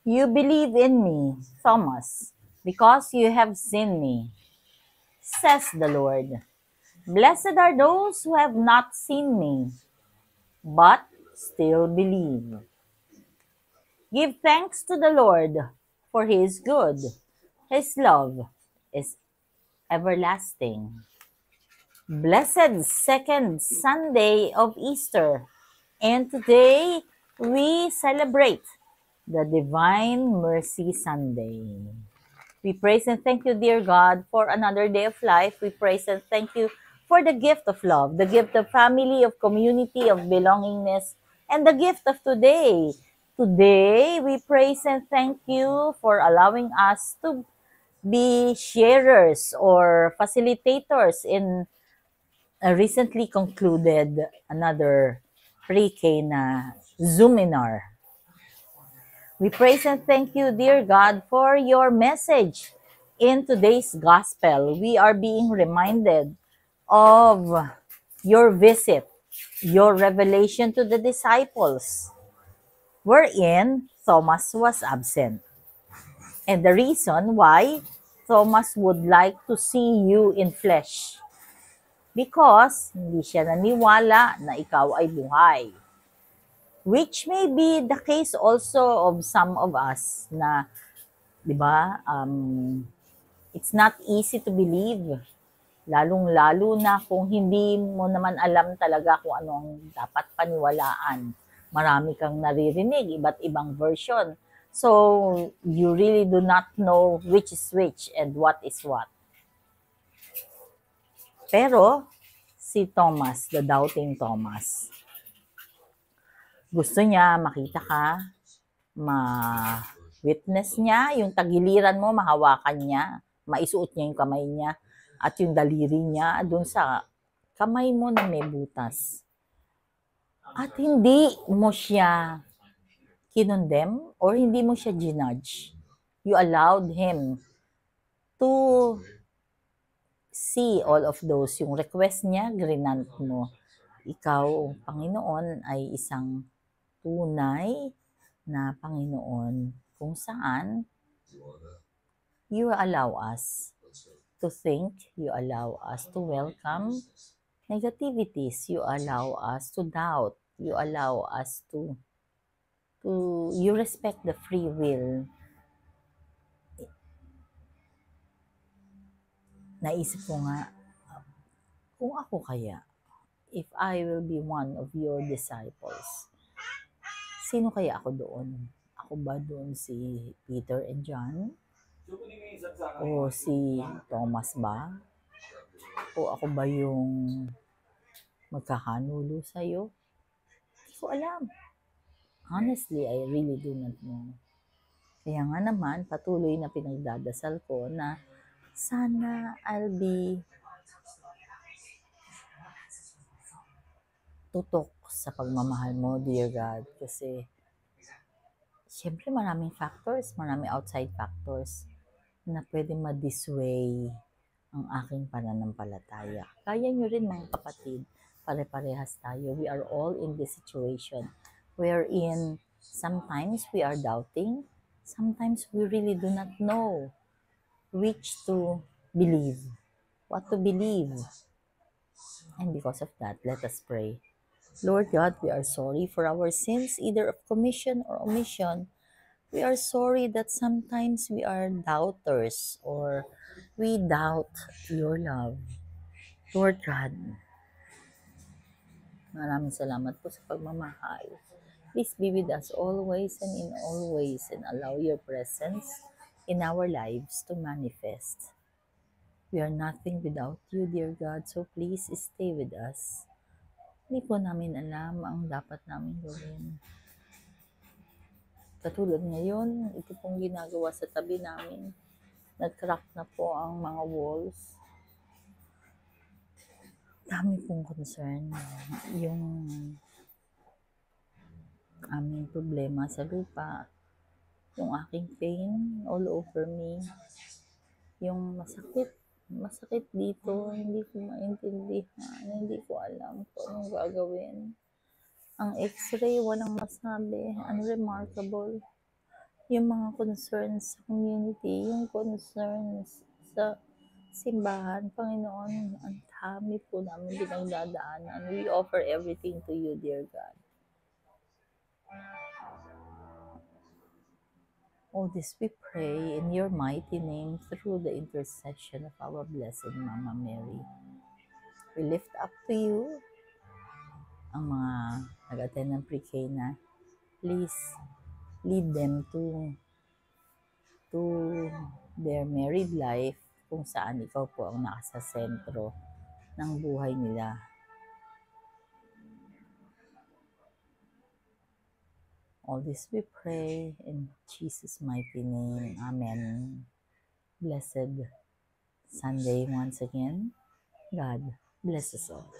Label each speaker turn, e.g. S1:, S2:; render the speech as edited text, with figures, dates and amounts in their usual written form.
S1: You believe in me, Thomas, because you have seen me, says the Lord. Blessed are those who have not seen me, but still believe. Give thanks to the Lord, for he is good. His love is everlasting. Blessed second Sunday of Easter, and today we celebrate the Divine Mercy Sunday. We praise and thank you, dear God, for another day of life. We praise and thank you for the gift of love, the gift of family, of community, of belongingness, and the gift of today. Today, we praise and thank you for allowing us to be sharers or facilitators in a recently concluded another pre-K na Zoominar. We praise and thank you, dear God, for your message. In today's gospel, we are being reminded of your visit, your revelation to the disciples, wherein Thomas was absent. And the reason why Thomas would like to see you in flesh, because hindi siya naniwala na ikaw ay buhay. Which may be the case also of some of us na, di ba, it's not easy to believe. Lalong-lalo na kung hindi mo naman alam talaga kung ano ang dapat paniwalaan. Marami kang naririnig, iba't ibang version. So, you really do not know which is which and what is what. Pero, si Thomas, the doubting Thomas, gusto niya makita ka, ma-witness niya, yung tagiliran mo, mahawakan niya, maisuot niya yung kamay niya, at yung daliri niya dun sa kamay mo na may butas. At hindi mo siya kinondem or hindi mo siya ginudge. You allowed him to see all of those. Yung request niya, grinant mo. Ikaw, Panginoon, ay isang tunay na Panginoon kung saan you allow us to think, you allow us to welcome negativities, you allow us to doubt, you allow us to you respect the free will. Naisip ko nga, kung ako kaya, if I will be one of your disciples, sino kaya ako doon? Ako ba doon si Peter and John? O si Thomas ba? O ako ba yung magkakanulo sa'yo? Hindi ko alam. Honestly, I really do not know. Kaya nga naman, patuloy na pinagdadasal ko na sana I'll be tutok sa pagmamahal mo, dear God. Kasi, syempre maraming factors, maraming outside factors na pwede ma-disway ang aking pananampalataya. Kaya nyo rin mga kapatid, pare-parehas tayo. We are all in this situation wherein sometimes we are doubting, sometimes we really do not know which to believe, what to believe. And because of that, let us pray. Lord God, we are sorry for our sins, either of commission or omission. We are sorry that sometimes we are doubters or we doubt your love. Lord God, maraming salamat po sa pagmamahal. Please be with us always and in all ways and allow your presence in our lives to manifest. We are nothing without you, dear God, so please stay with us. Hindi po namin alam ang dapat namin gawin. Katulad ngayon, ito pong ginagawa sa tabi namin. Nag-crack na po ang mga walls. Dami pong concern. Yung aming problema sa lupa. Yung aking pain all over me. Yung masakit dito, hindi ko maintindihan, hindi ko alam kung anong gagawin. Ang x-ray, walang masabi, unremarkable. yung mga concerns sa community, yung concerns sa simbahan, Panginoon, ang dami po namin pinagdadaanan. We offer everything to you, dear God. All this we pray in your mighty name through the intercession of our Blessed Mama Mary. We lift up to you ang mga nag-attend ng pre-K na. Please lead them to their married life kung saan ikaw po ang nasa sentro ng buhay nila. All this we pray in Jesus' mighty name. Amen. Blessed Sunday once again. God bless us all.